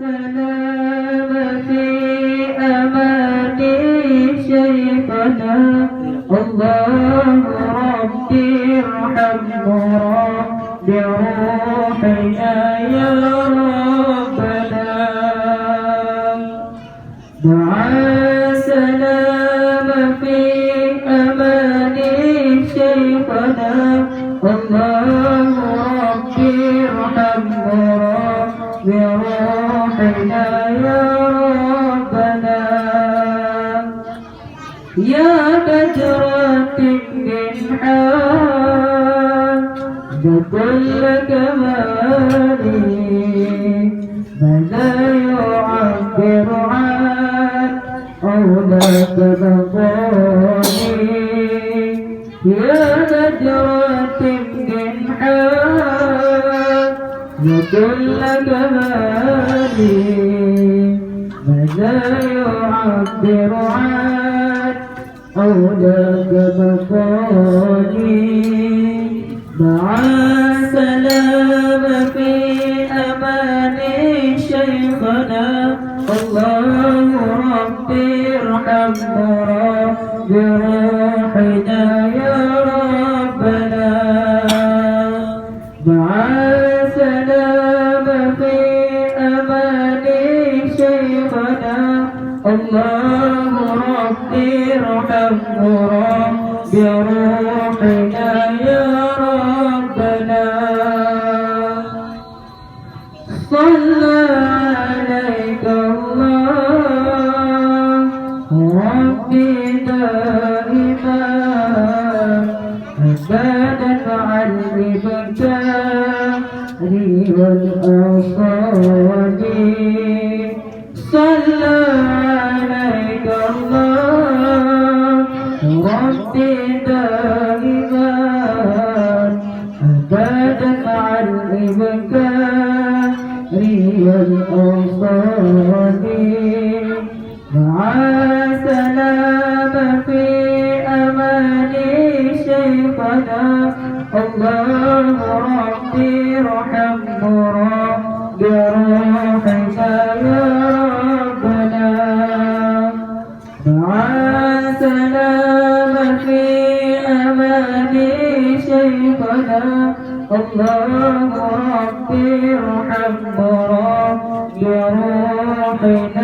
سلام في أمان شيخنا الله ربي ارحمه بروحنا يا ربنا دعا سلام في أمان شيخنا الله ربي ارحمه بروحنا يا ربنا يا بدرة الجنحان بكل كمالي ماذا يعبر عن أولاك بطاني يا بدرة الجنحان بكل كمالي ماذا يعبر عن أولاك بطاني مع سلام في أمان شيخنا الله ربي ارحمه بروحنا يا ربنا مع سلام في أمان شيخنا الله ربي ارحمه بروحنا يا ربنا صلى عليك الله ربي دائما أبدا عن الإبتاري والأصالي صلى عليك الله ربي دائما أبدا عن الإبتاري والأصالي مع سلام في أمان شيخنا الله ربي ارحمه بروحنا يا ربنا مع سلام في أمان شيخنا الله ربي ارحمه بروحنا